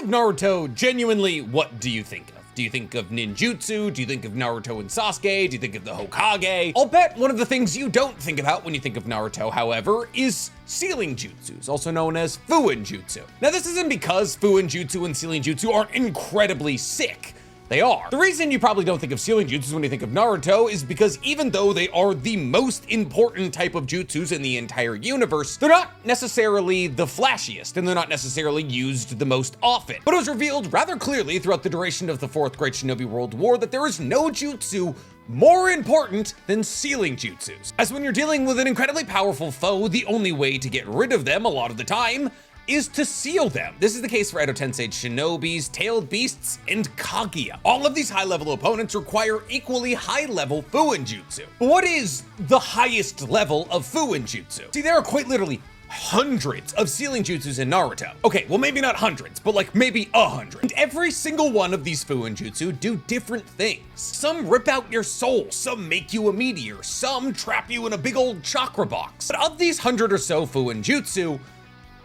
Naruto, genuinely, what do you think of? Do you think of ninjutsu? Do you think of Naruto and Sasuke? Do you think of the Hokage? I'll bet one of the things you don't think about when you think of Naruto, however, is sealing jutsus, also known as Fuin Jutsu. Now, this isn't because Fuin Jutsu and sealing jutsu aren't incredibly sick. They are. The reason you probably don't think of sealing jutsus when you think of Naruto is because even though they are the most important type of jutsus in the entire universe, they're not necessarily the flashiest, and they're not necessarily used the most often. But it was revealed rather clearly throughout the duration of the Fourth Great Shinobi World War that there is no jutsu more important than sealing jutsus. As when you're dealing with an incredibly powerful foe, the only way to get rid of them a lot of the time is to seal them. This is the case for Edo Tensei shinobis, tailed beasts, and Kaguya. All of these high-level opponents require equally high-level Fuin Jutsu. But what is the highest level of Fuin Jutsu? See, there are quite literally hundreds of sealing jutsus in Naruto. Okay, well maybe not hundreds, but like maybe 100. And every single one of these Fuin Jutsu do different things. Some rip out your soul, some make you a meteor, some trap you in a big old chakra box. But of these 100 or so Fuin Jutsu,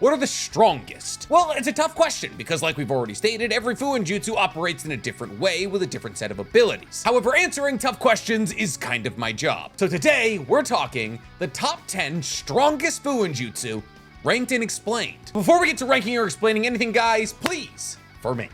what are the strongest? Well, it's a tough question because like we've already stated, every Fuin Jutsu operates in a different way with a different set of abilities. However, answering tough questions is kind of my job. So today, we're talking the top 10 strongest Fuin Jutsu, ranked and explained. Before we get to ranking or explaining anything, guys, please, for me,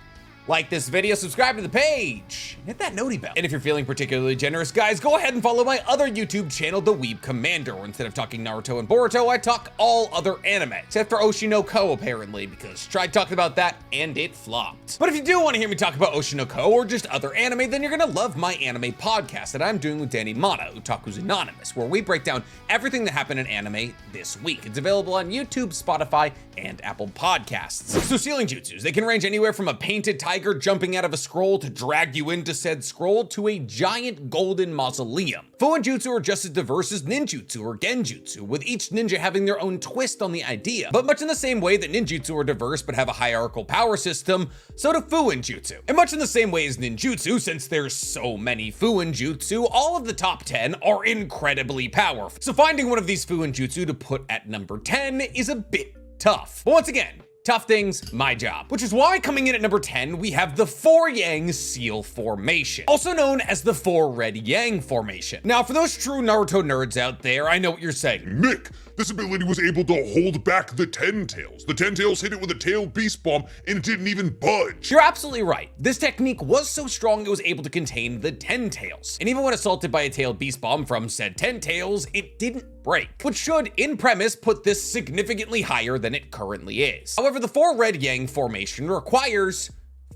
like this video, subscribe to the page, hit that noti bell. And if you're feeling particularly generous, guys, go ahead and follow my other YouTube channel, The Weeb Commander, where instead of talking Naruto and Boruto, I talk all other anime, except for Oshinoko, apparently, because tried talking about that and it flopped. But if you do want to hear me talk about Oshinoko or just other anime, then you're gonna love my anime podcast that I'm doing with Danny Mana, Otaku's Anonymous, where we break down everything that happened in anime this week. It's available on YouTube, Spotify, and Apple Podcasts. So sealing jutsus, they can range anywhere from a painted tiger jumping out of a scroll to drag you into said scroll to a giant golden mausoleum. Fuin Jutsu are just as diverse as ninjutsu or genjutsu, with each ninja having their own twist on the idea. But much in the same way that ninjutsu are diverse but have a hierarchical power system, so do Fuin Jutsu. And much in the same way as ninjutsu, since there's so many Fuin Jutsu, all of the top 10 are incredibly powerful. So finding one of these Fuin Jutsu to put at number 10 is a bit tough. But once again, tough things, my job. Which is why coming in at number 10, we have the 4 Yang Seal Formation, also known as the 4 Red Yang Formation. Now, for those true Naruto nerds out there, I know what you're saying. Nick, this ability was able to hold back the Ten Tails. The Ten Tails hit it with a tail beast bomb and it didn't even budge. You're absolutely right. This technique was so strong it was able to contain the Ten Tails. And even when assaulted by a tailed beast bomb from said Ten Tails, it didn't break, which should, in premise, put this significantly higher than it currently is. However, the 4 Red Yang Formation requires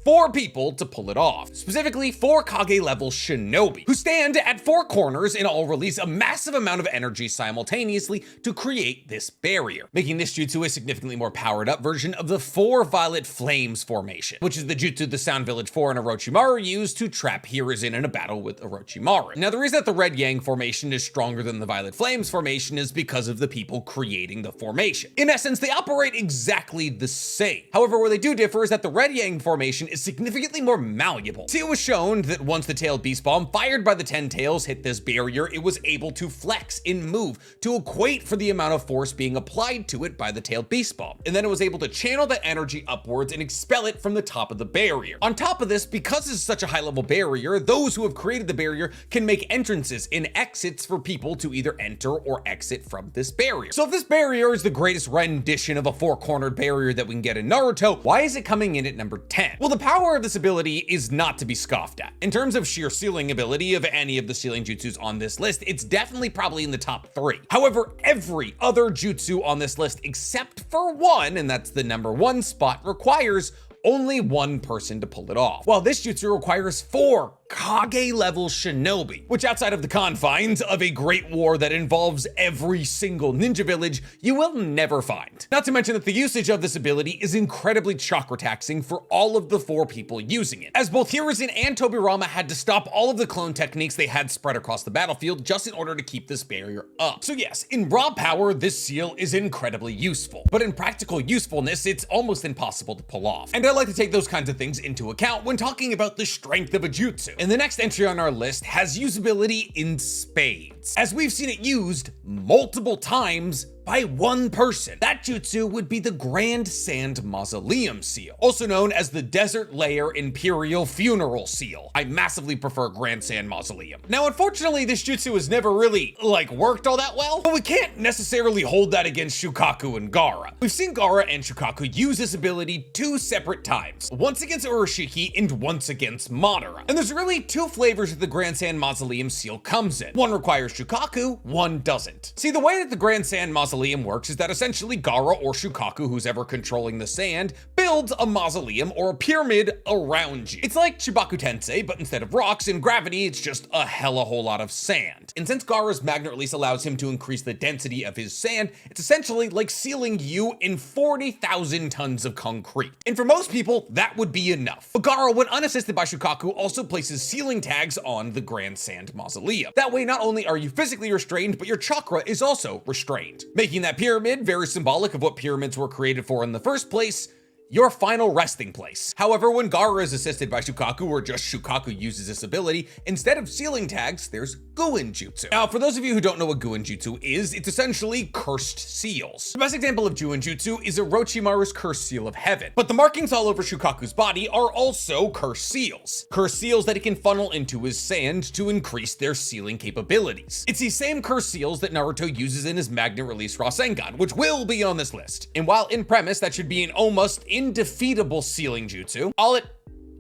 4 people to pull it off, specifically 4 Kage level shinobi, who stand at 4 corners and all release a massive amount of energy simultaneously to create this barrier, making this jutsu a significantly more powered up version of the 4 Violet Flames Formation, which is the jutsu the Sound Village 4 and Orochimaru used to trap Hiruzen in a battle with Orochimaru. Now, the reason that the Red Yang Formation is stronger than the Violet Flames Formation is because of the people creating the formation. In essence, they operate exactly the same. However, where they do differ is that the Red Yang Formation is significantly more malleable. See, it was shown that once the tailed beast bomb fired by the Ten Tails hit this barrier, it was able to flex and move to equate for the amount of force being applied to it by the tailed beast bomb. And then it was able to channel that energy upwards and expel it from the top of the barrier. On top of this, because it's such a high level barrier, those who have created the barrier can make entrances and exits for people to either enter or exit from this barrier. So if this barrier is the greatest rendition of a 4-cornered barrier that we can get in Naruto, why is it coming in at number 10? Well, the power of this ability is not to be scoffed at. In terms of sheer sealing ability of any of the sealing jutsus on this list, it's definitely probably in the top 3. However, every other jutsu on this list except for one, and that's the number 1 spot, requires only 1 person to pull it off, while this jutsu requires 4 Kage level shinobi, which outside of the confines of a great war that involves every single ninja village, you will never find. Not to mention that the usage of this ability is incredibly chakra taxing for all of the 4 people using it, as both Hiruzen and Tobirama had to stop all of the clone techniques they had spread across the battlefield just in order to keep this barrier up. So yes, in raw power, this seal is incredibly useful, but in practical usefulness, it's almost impossible to pull off. And I like to take those kinds of things into account when talking about the strength of a jutsu. And the next entry on our list has usability in spades, as we've seen it used multiple times by one person. That jutsu would be the Grand Sand Mausoleum Seal, also known as the Desert Layer Imperial Funeral Seal. I massively prefer Grand Sand Mausoleum. Now, unfortunately, this jutsu has never really, worked all that well, but we can't necessarily hold that against Shukaku and Gaara. We've seen Gaara and Shukaku use this ability 2 separate times, once against Urashiki and once against Madara. And there's really 2 flavors that the Grand Sand Mausoleum Seal comes in. One requires Shukaku, one doesn't. See, the way that the Grand Sand Mausoleum works is that essentially Gaara or Shukaku, who's ever controlling the sand, builds a mausoleum or a pyramid around you. It's like Chibaku Tensei, but instead of rocks and gravity, it's just a whole lot of sand. And since Gaara's magnet release allows him to increase the density of his sand, it's essentially like sealing you in 40,000 tons of concrete. And for most people, that would be enough. But Gaara, when unassisted by Shukaku, also places sealing tags on the Grand Sand Mausoleum. That way, not only are you physically restrained, but your chakra is also restrained, making that pyramid very symbolic of what pyramids were created for in the first place: your final resting place. However, when Gaara is assisted by Shukaku, or just Shukaku uses this ability, instead of sealing tags, there's Guin Jutsu. Now, for those of you who don't know what Guin Jutsu is, it's essentially cursed seals. The best example of Guin Jutsu is Orochimaru's cursed seal of heaven, but the markings all over Shukaku's body are also cursed seals. Cursed seals that he can funnel into his sand to increase their sealing capabilities. It's these same cursed seals that Naruto uses in his magnet release Rasengan, which will be on this list. And while in premise that should be an almost indefeatable sealing jutsu, all it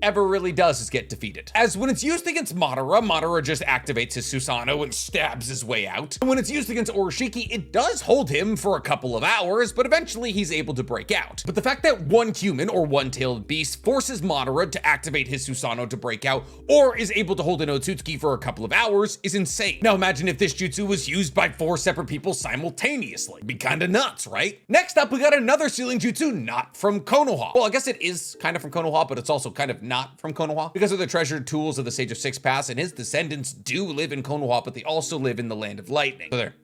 ever really does is get defeated. As when it's used against Madara, Madara just activates his Susanoo and stabs his way out. And when it's used against Urashiki, it does hold him for a couple of hours, but eventually he's able to break out. But the fact that one human or one-tailed beast forces Madara to activate his Susanoo to break out, or is able to hold an Otsutsuki for a couple of hours, is insane. Now imagine if this jutsu was used by 4 separate people simultaneously. It'd be kinda nuts, right? Next up, we got another sealing jutsu not from Konoha. Well, I guess it is kind of from Konoha, but it's also kind of not from Konoha, because of the treasured tools of the Sage of Six Paths, and his descendants do live in Konoha, but they also live in the Land of Lightning. So they're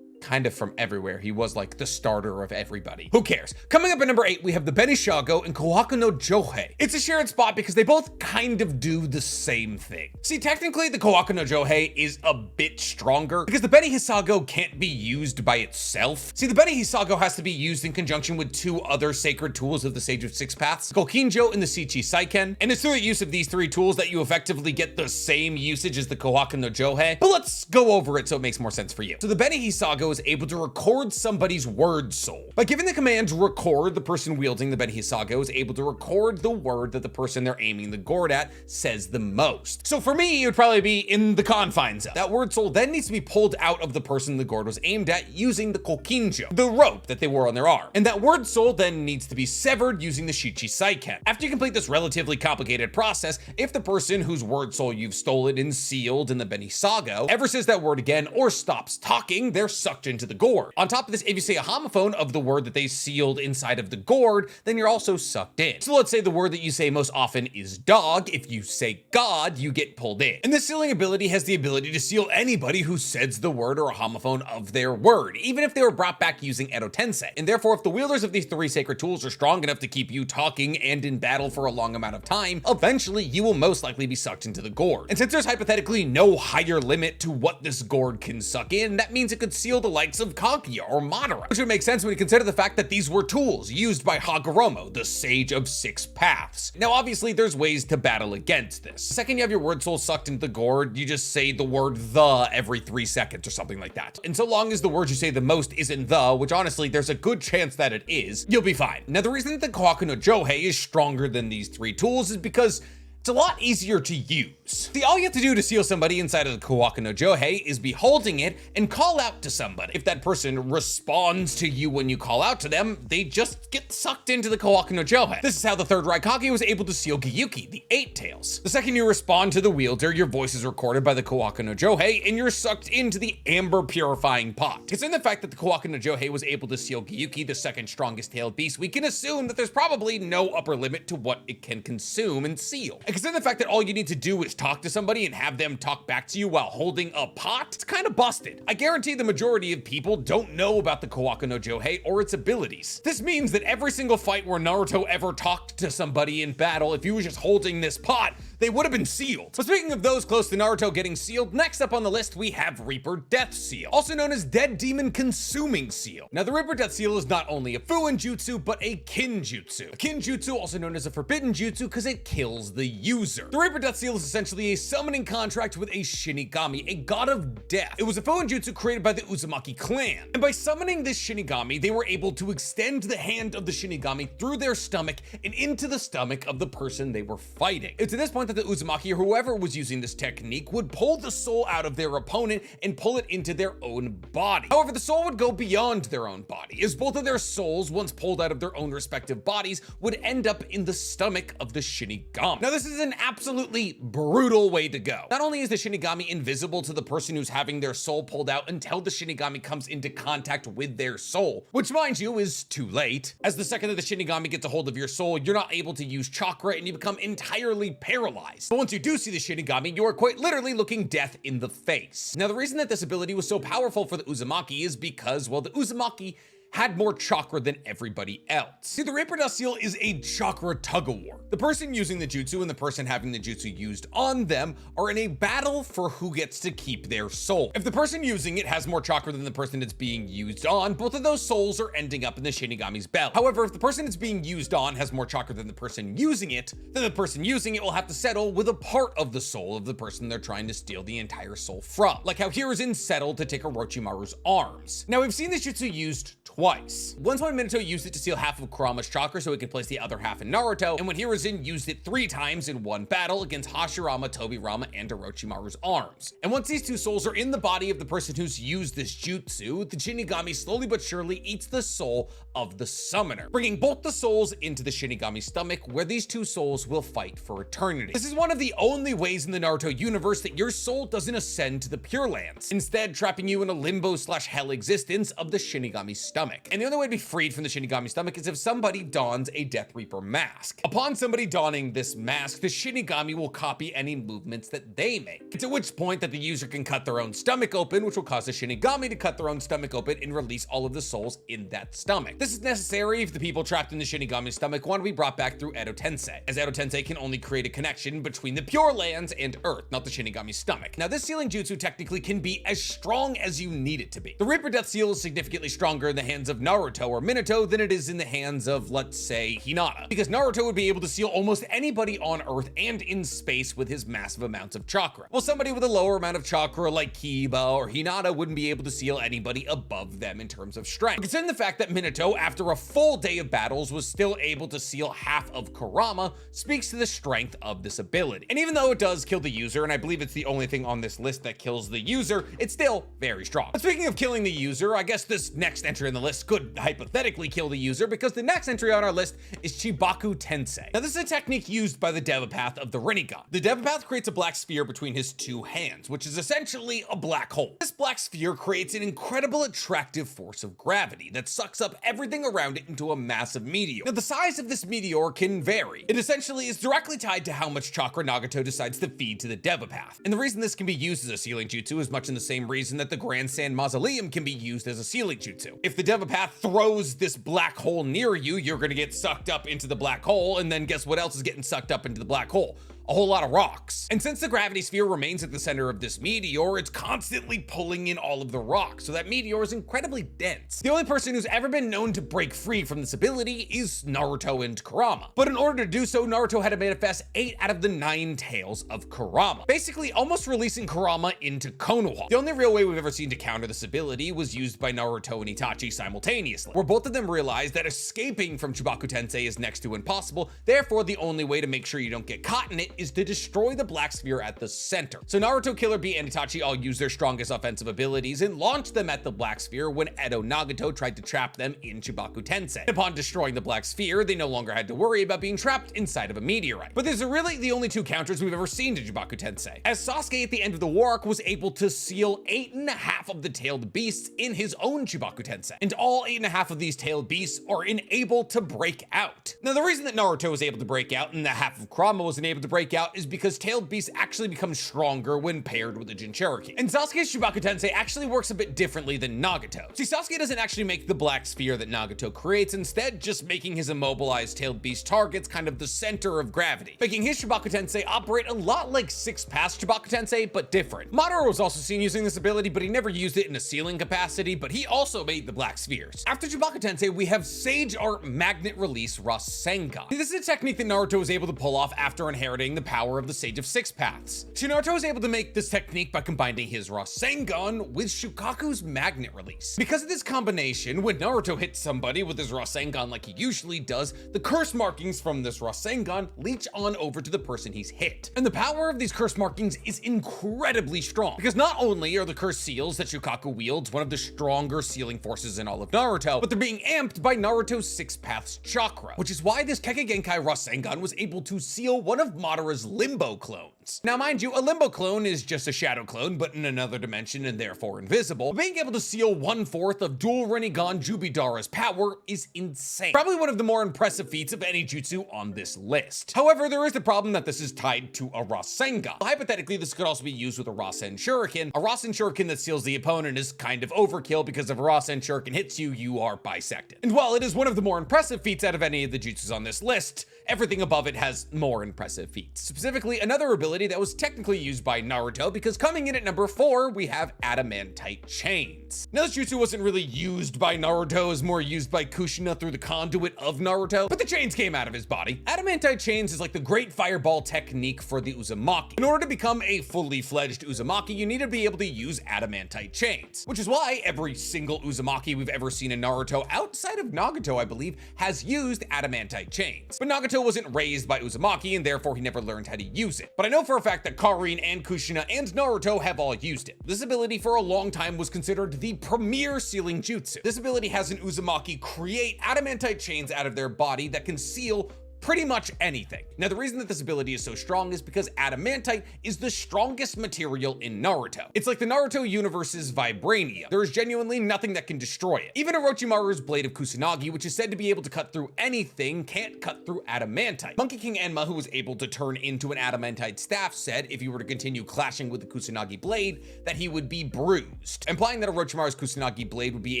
kind of from everywhere. He was like the starter of everybody. Who cares? Coming up at number 8, we have the Benishago and Kohaku no Johei. It's a shared spot because they both kind of do the same thing. See, technically the Kohaku no Johei is a bit stronger because the Benihisago can't be used by itself. See, the Benihisago has to be used in conjunction with 2 other sacred tools of the Sage of Six Paths, Kokinjo and the Shichi Saiken. And it's through the use of these 3 tools that you effectively get the same usage as the Kohaku no Johei. But let's go over it so it makes more sense for you. So the Benihisago is able to record somebody's word soul. By giving the command record, the person wielding the Benihisago is able to record the word that the person they're aiming the gourd at says the most. So for me, it would probably be in the confines of. That word soul then needs to be pulled out of the person the gourd was aimed at using the Kokinjo, the rope that they wore on their arm. And that word soul then needs to be severed using the Shichi Saiken. After you complete this relatively complicated process, if the person whose word soul you've stolen and sealed in the Benihisago ever says that word again or stops talking, they're sucked into the gourd. On top of this, if you say a homophone of the word that they sealed inside of the gourd, then you're also sucked in. So let's say the word that you say most often is dog. If you say God, you get pulled in. And this sealing ability has the ability to seal anybody who says the word or a homophone of their word, even if they were brought back using Edo Tensei. And therefore, if the wielders of these 3 sacred tools are strong enough to keep you talking and in battle for a long amount of time, eventually you will most likely be sucked into the gourd. And since there's hypothetically no higher limit to what this gourd can suck in, that means it could seal the likes of Kaguya or Madara, which would make sense when you consider the fact that these were tools used by Hagoromo, the Sage of Six Paths. Now, obviously, there's ways to battle against this. The second you have your word soul sucked into the gourd, you just say the word the every 3 seconds or something like that. And so long as the word you say the most isn't the, which honestly, there's a good chance that it is, you'll be fine. Now, the reason that the Kohaku no Johei is stronger than these 3 tools is because it's a lot easier to use. See, all you have to do to seal somebody inside of the Kohaku no Johei is be holding it and call out to somebody. If that person responds to you when you call out to them, they just get sucked into the Kohaku no Johei. This is how the 3rd Raikage was able to seal Gyuki, the 8 tails. The second you respond to the wielder, your voice is recorded by the Kohaku no Johei and you're sucked into the amber purifying pot. Considering the fact that the Kohaku no Johei was able to seal Gyuki, the 2nd strongest tailed beast, we can assume that there's probably no upper limit to what it can consume and seal. And considering the fact that all you need to do is talk to somebody and have them talk back to you while holding a pot, it's kind of busted. I guarantee the majority of people don't know about the Kohaku no Johei or its abilities. This means that every single fight where Naruto ever talked to somebody in battle, if he was just holding this pot, they would have been sealed. But speaking of those close to Naruto getting sealed, next up on the list we have Reaper Death Seal, also known as Dead Demon Consuming Seal. Now the Reaper Death Seal is not only a Fuin Jutsu, but a Kinjutsu. A Kinjutsu, also known as a Forbidden Jutsu, because it kills the user. The Reaper Death Seal is essentially a summoning contract with a Shinigami, a god of death. It was a Fuin Jutsu created by the Uzumaki clan, and by summoning this Shinigami, they were able to extend the hand of the Shinigami through their stomach and into the stomach of the person they were fighting. It's at this point that the Uzumaki or whoever was using this technique would pull the soul out of their opponent and pull it into their own body. However, the soul would go beyond their own body, as both of their souls, once pulled out of their own respective bodies, would end up in the stomach of the Shinigami. Now, this is an absolutely brutal way to go. Not only is the Shinigami invisible to the person who's having their soul pulled out until the Shinigami comes into contact with their soul, which, mind you, is too late, as the second that the Shinigami gets a hold of your soul, you're not able to use chakra and you become entirely paralyzed. But once you do see the Shinigami, you are quite literally looking death in the face. Now, the reason that this ability was so powerful for the Uzumaki is because, well, the Uzumaki had more chakra than everybody else. See, the Reaper Death Seal is a chakra tug-of-war. The person using the jutsu and the person having the jutsu used on them are in a battle for who gets to keep their soul. If the person using it has more chakra than the person it's being used on, both of those souls are ending up in the Shinigami's belly. However, if the person it's being used on has more chakra than the person using it, then the person using it will have to settle with a part of the soul of the person they're trying to steal the entire soul from. Like how Hiruzen settled to take Orochimaru's arms. Now, we've seen this jutsu used twice. Once when Minato used it to steal half of Kurama's chakra so he could place the other half in Naruto, and when Hiruzen used it 3 times in one battle against Hashirama, Tobirama, and Orochimaru's arms. And once these two souls are in the body of the person who's used this jutsu, the Shinigami slowly but surely eats the soul of the summoner, bringing both the souls into the Shinigami's stomach, where these two souls will fight for eternity. This is one of the only ways in the Naruto universe that your soul doesn't ascend to the Pure Lands, instead trapping you in a limbo/hell existence of the Shinigami's stomach. And the only way to be freed from the Shinigami stomach is if somebody dons a Death Reaper mask. Upon somebody donning this mask, the Shinigami will copy any movements that they make. It's at which point that the user can cut their own stomach open, which will cause the Shinigami to cut their own stomach open and release all of the souls in that stomach. This is necessary if the people trapped in the Shinigami's stomach want to be brought back through Edo Tensei, as Edo Tensei can only create a connection between the Pure Lands and Earth, not the Shinigami's stomach. Now, this sealing jutsu technically can be as strong as you need it to be. The Reaper Death Seal is significantly stronger in the hands of Naruto or Minato than it is in the hands of, let's say, Hinata, because Naruto would be able to seal almost anybody on Earth and in space with his massive amounts of chakra, while somebody with a lower amount of chakra like Kiba or Hinata wouldn't be able to seal anybody above them in terms of strength. But considering the fact that Minato, after a full day of battles, was still able to seal half of Kurama speaks to the strength of this ability. And even though it does kill the user, and I believe it's the only thing on this list that kills the user, it's still very strong. But speaking of killing the user, I guess this next entry in the list could hypothetically kill the user, because the next entry on our list is Chibaku Tensei. Now, this is a technique used by the Devapath of the Rinnegan. The Devapath creates a black sphere between his two hands, which is essentially a black hole. This black sphere creates an incredible attractive force of gravity that sucks up everything around it into a massive meteor. Now, the size of this meteor can vary. It essentially is directly tied to how much chakra Nagato decides to feed to the Devapath. And the reason this can be used as a sealing jutsu is much in the same reason that the Grand Sand Mausoleum can be used as a sealing jutsu. If the Devapath throws this black hole near you, you're gonna get sucked up into the black hole, and then guess what else is getting sucked up into the black hole? A whole lot of rocks. And since the gravity sphere remains at the center of this meteor, it's constantly pulling in all of the rocks, so that meteor is incredibly dense. The only person who's ever been known to break free from this ability is Naruto and Kurama. But in order to do so, Naruto had to manifest 8 out of the 9 tails of Kurama, basically almost releasing Kurama into Konoha. The only real way we've ever seen to counter this ability was used by Naruto and Itachi simultaneously, where both of them realized that escaping from Chibaku Tensei is next to impossible, therefore the only way to make sure you don't get caught in it is to destroy the black sphere at the center. So Naruto, Killer Bee, and Itachi all used their strongest offensive abilities and launched them at the black sphere when Edo Nagato tried to trap them in Chibaku Tensei. Upon destroying the black sphere, they no longer had to worry about being trapped inside of a meteorite. But these are really the only 2 counters we've ever seen to Chibaku Tensei, as Sasuke at the end of the war arc was able to seal 8.5 of the tailed beasts in his own Chibaku Tensei, and all 8.5 of these tailed beasts are unable to break out. Now, the reason that Naruto was able to break out and the half of Kurama wasn't able to break breakout is because tailed beasts actually become stronger when paired with the Jinchuriki. And Sasuke's Chibaku Tensei actually works a bit differently than Nagato. See, Sasuke doesn't actually make the black sphere that Nagato creates, instead just making his immobilized tailed beast targets kind of the center of gravity, making his Chibaku Tensei operate a lot like Six Paths Chibaku Tensei, but different. Madara was also seen using this ability, but he never used it in a sealing capacity, but he also made the black spheres. After Chibaku Tensei, we have Sage Art Magnet Release Rasengan. This is a technique that Naruto was able to pull off after inheriting the power of the Sage of Six Paths. So Naruto was able to make this technique by combining his Rasengan with Shukaku's Magnet Release. Because of this combination, when Naruto hits somebody with his Rasengan like he usually does, the curse markings from this Rasengan leech on over to the person he's hit. And the power of these curse markings is incredibly strong, because not only are the curse seals that Shukaku wields one of the stronger sealing forces in all of Naruto, but they're being amped by Naruto's Six Paths chakra, which is why this Kekkei Genkai Rasengan was able to seal one of Madara's Limbo clones. Now mind you, a Limbo clone is just a shadow clone, but in another dimension and therefore invisible. Being able to seal 1/4 of dual Rinnegan Jubidara's power is insane. Probably one of the more impressive feats of any jutsu on this list. However, there is the problem that this is tied to a Rasengan. Hypothetically, this could also be used with a Rasen Shuriken. A Rasen Shuriken that seals the opponent is kind of overkill, because if a Rasen Shuriken hits you, you are bisected. And while it is one of the more impressive feats out of any of the jutsus on this list, everything above it has more impressive feats. Specifically, another ability that was technically used by Naruto, because coming in at number 4, we have Adamantite Chains. Now, this jutsu wasn't really used by Naruto, it was more used by Kushina through the conduit of Naruto, but the chains came out of his body. Adamantite Chains is like the great fireball technique for the Uzumaki. In order to become a fully fledged Uzumaki, you need to be able to use Adamantite Chains, which is why every single Uzumaki we've ever seen in Naruto, outside of Nagato, I believe, has used Adamantite Chains. But Nagato wasn't raised by Uzumaki, and therefore he never learned how to use it. But I know for a fact that Karin and Kushina and Naruto have all used it. This ability for a long time was considered the premier sealing jutsu. This ability has an Uzumaki create Adamantite Chains out of their body that can seal pretty much anything. Now, the reason that this ability is so strong is because adamantite is the strongest material in Naruto. It's like the Naruto universe's vibranium. There is genuinely nothing that can destroy it. Even Orochimaru's Blade of Kusanagi, which is said to be able to cut through anything, can't cut through adamantite. Monkey King Enma, who was able to turn into an adamantite staff, said if he were to continue clashing with the Kusanagi blade, that he would be bruised, implying that Orochimaru's Kusanagi blade would be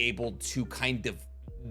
able to kind of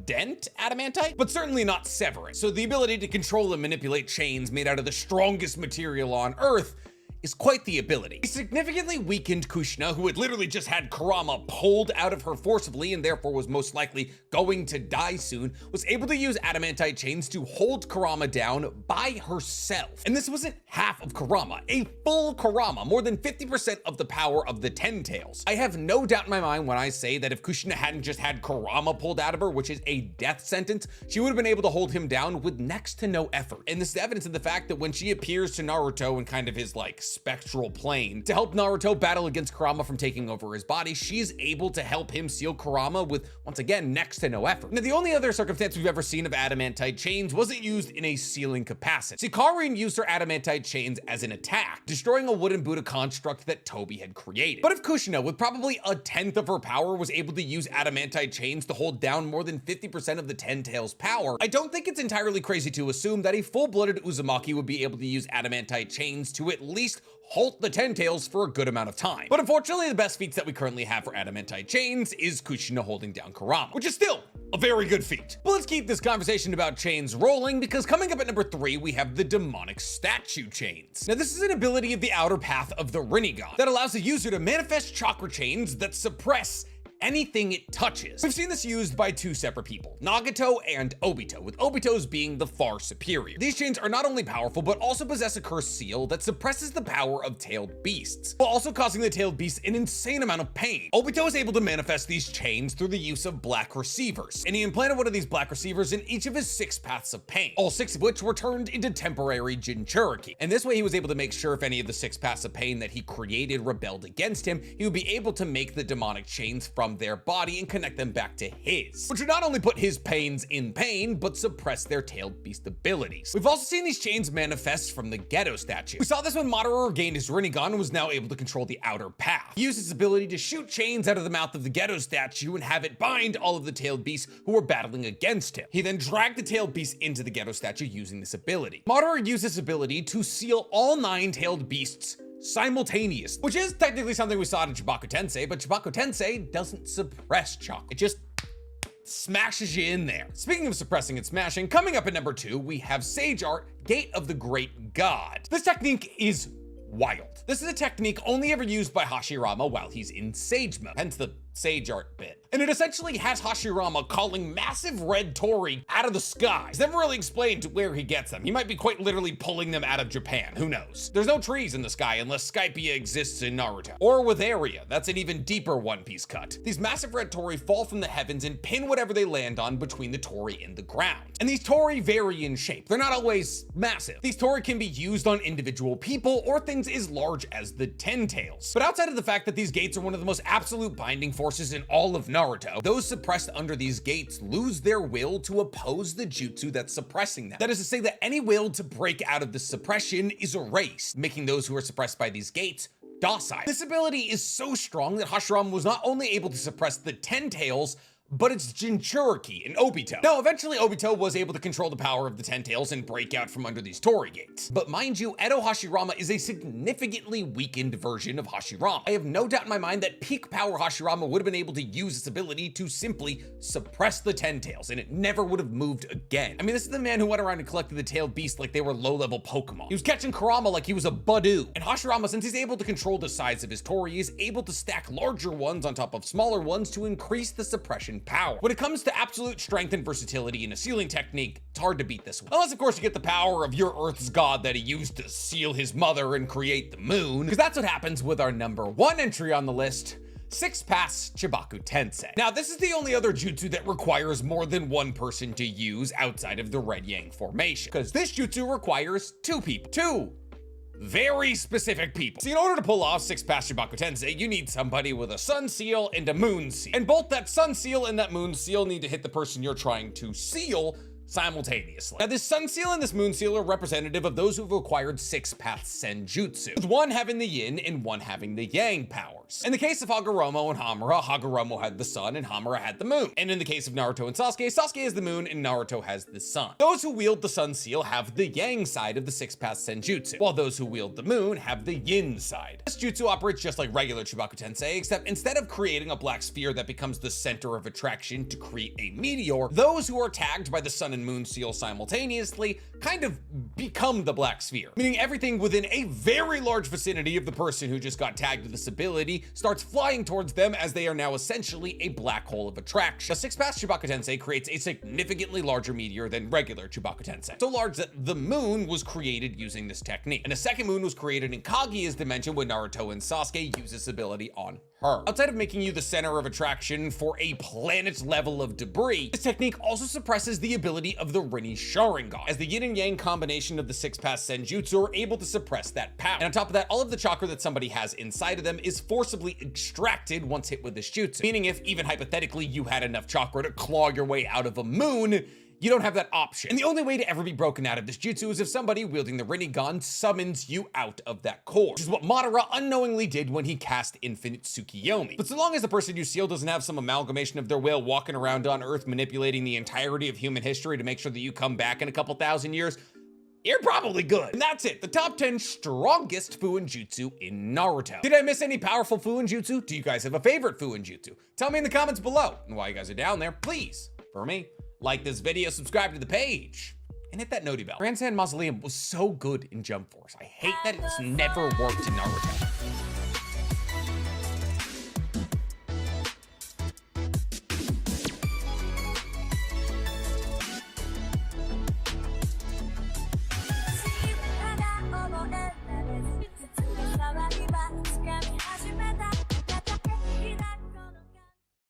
dent adamantite, but certainly not sever it. So the ability to control and manipulate chains made out of the strongest material on Earth is quite the ability. A significantly weakened Kushina, who had literally just had Kurama pulled out of her forcibly and therefore was most likely going to die soon, was able to use adamantite chains to hold Kurama down by herself. And this wasn't half of Kurama, a full Kurama, more than 50% of the power of the Ten Tails. I have no doubt in my mind when I say that if Kushina hadn't just had Kurama pulled out of her, which is a death sentence, she would have been able to hold him down with next to no effort. And this is evidence of the fact that when she appears to Naruto in kind of his like spectral plane to help Naruto battle against Kurama from taking over his body, she's able to help him seal Kurama with, once again, next to no effort. Now, the only other circumstance we've ever seen of adamantite chains wasn't used in a sealing capacity. See, Karin used her adamantite chains as an attack, destroying a wooden Buddha construct that Toby had created. But if Kushina, with probably a tenth of her power, was able to use adamantite chains to hold down more than 50% of the Ten Tails' power, I don't think it's entirely crazy to assume that a full-blooded Uzumaki would be able to use adamantite chains to at least halt the Ten Tails for a good amount of time. But unfortunately, the best feats that we currently have for adamantite chains is Kushina holding down Kurama, which is still a very good feat. But let's keep this conversation about chains rolling, because coming up at number 3, we have the demonic statue chains. Now, this is an ability of the outer path of the Rinnegan that allows the user to manifest chakra chains that suppress anything it touches. We've seen this used by two separate people, Nagato and Obito, with Obito's being the far superior. These chains are not only powerful, but also possess a cursed seal that suppresses the power of tailed beasts, while also causing the tailed beasts an insane amount of pain. Obito is able to manifest these chains through the use of black receivers, and he implanted one of these black receivers in each of his 6 paths of pain, all 6 of which were turned into temporary Jinchuriki. And this way he was able to make sure if any of the 6 paths of pain that he created rebelled against him, he would be able to make the demonic chains from from their body and connect them back to his, which would not only put his pains in pain, but suppress their tailed beast abilities. We've also seen these chains manifest from the Ghetto statue. We saw this when Madara regained his Rinnegan and was now able to control the outer path. He used his ability to shoot chains out of the mouth of the Ghetto statue and have it bind all of the tailed beasts who were battling against him. He then dragged the tailed beasts into the Ghetto statue using this ability. Madara used this ability to seal all 9 tailed beasts simultaneously, which is technically something we saw in Chibaku Tensei, but Chibaku Tensei doesn't suppress Chakra. It just smashes you in there. Speaking of suppressing and smashing, coming up at number 2, we have Sage Art, Gate of the Great God. This technique is wild. This is a technique only ever used by Hashirama while he's in Sage mode, hence the Sage Art bit. And it essentially has Hashirama calling massive red Tori out of the sky. It's never really explained where he gets them. He might be quite literally pulling them out of Japan, who knows? There's no trees in the sky unless Skypiea exists in Naruto. Or with Area, that's an even deeper One Piece cut. These massive red Tori fall from the heavens and pin whatever they land on between the Tori and the ground. And these Tori vary in shape. They're not always massive. These Tori can be used on individual people or things as large as the Ten Tails. But outside of the fact that these gates are one of the most absolute binding forces in all of Naruto, those suppressed under these gates lose their will to oppose the jutsu that's suppressing them. That is to say that any will to break out of the suppression is erased, making those who are suppressed by these gates docile. This ability is so strong that Hashirama was not only able to suppress the Ten Tails, but it's Jinchuriki and Obito. Now, eventually Obito was able to control the power of the Ten Tails and break out from under these Tori gates. But mind you, Edo Hashirama is a significantly weakened version of Hashirama. I have no doubt in my mind that peak power Hashirama would have been able to use its ability to simply suppress the Ten Tails, and it never would have moved again. I mean, this is the man who went around and collected the tailed beasts like they were low-level Pokemon. He was catching Kurama like he was a Badoo. And Hashirama, since he's able to control the size of his Tori, is able to stack larger ones on top of smaller ones to increase the suppression power. When it comes to absolute strength and versatility in a sealing technique, it's hard to beat this one. Unless, of course, you get the power of your Earth's god that he used to seal his mother and create the moon, because that's what happens with our number 1 entry on the list, 6 Pass Chibaku Tensei. Now, this is the only other jutsu that requires more than one person to use outside of the Red Yang formation, because this jutsu requires 2 people. 2 very specific people. See, in order to pull off 6 Pass Chibaku Tensei, you need somebody with a Sun Seal and a Moon Seal. And both that Sun Seal and that Moon Seal need to hit the person you're trying to seal simultaneously. Now, this Sun Seal and this Moon Seal are representative of those who've acquired 6 Path Senjutsu, with one having the Yin and one having the Yang powers. In the case of Hagoromo and Hamura, Hagoromo had the Sun and Hamura had the Moon. And in the case of Naruto and Sasuke, Sasuke has the Moon and Naruto has the Sun. Those who wield the Sun Seal have the Yang side of the 6 Path Senjutsu, while those who wield the Moon have the Yin side. This jutsu operates just like regular Chibaku Tensei, except instead of creating a black sphere that becomes the center of attraction to create a meteor, those who are tagged by the Sun and Moon Seal simultaneously kind of become the black sphere, meaning everything within a very large vicinity of the person who just got tagged with this ability starts flying towards them, as they are now essentially a black hole of attraction. The 6 Pass Chibaku Tensei creates a significantly larger meteor than regular Chibaku Tensei, so large that the moon was created using this technique, and a second moon was created in Kaguya's dimension when Naruto and Sasuke use this ability on her. Outside of making you the center of attraction for a planet level of debris, this technique also suppresses the ability of the Rinne Sharingan, as the yin and yang combination of the 6 Pass Senjutsu are able to suppress that power. And on top of that, all of the chakra that somebody has inside of them is forcibly extracted once hit with this jutsu, meaning if even hypothetically you had enough chakra to claw your way out of a moon, you don't have that option. And the only way to ever be broken out of this jutsu is if somebody wielding the Rinnegan summons you out of that core, which is what Madara unknowingly did when he cast Infinite Tsukiyomi. But so long as the person you seal doesn't have some amalgamation of their will walking around on Earth manipulating the entirety of human history to make sure that you come back in a couple thousand years, you're probably good. And that's it, the top 10 strongest Fuin Jutsu in Naruto. Did I miss any powerful Fuin Jutsu? Do you guys have a favorite Fuin Jutsu? Tell me in the comments below. And while you guys are down there, please, for me, like this video, subscribe to the page, and hit that noti bell. Grand Sand Mausoleum was so good in Jump Force. I hate that it's never worked in Naruto.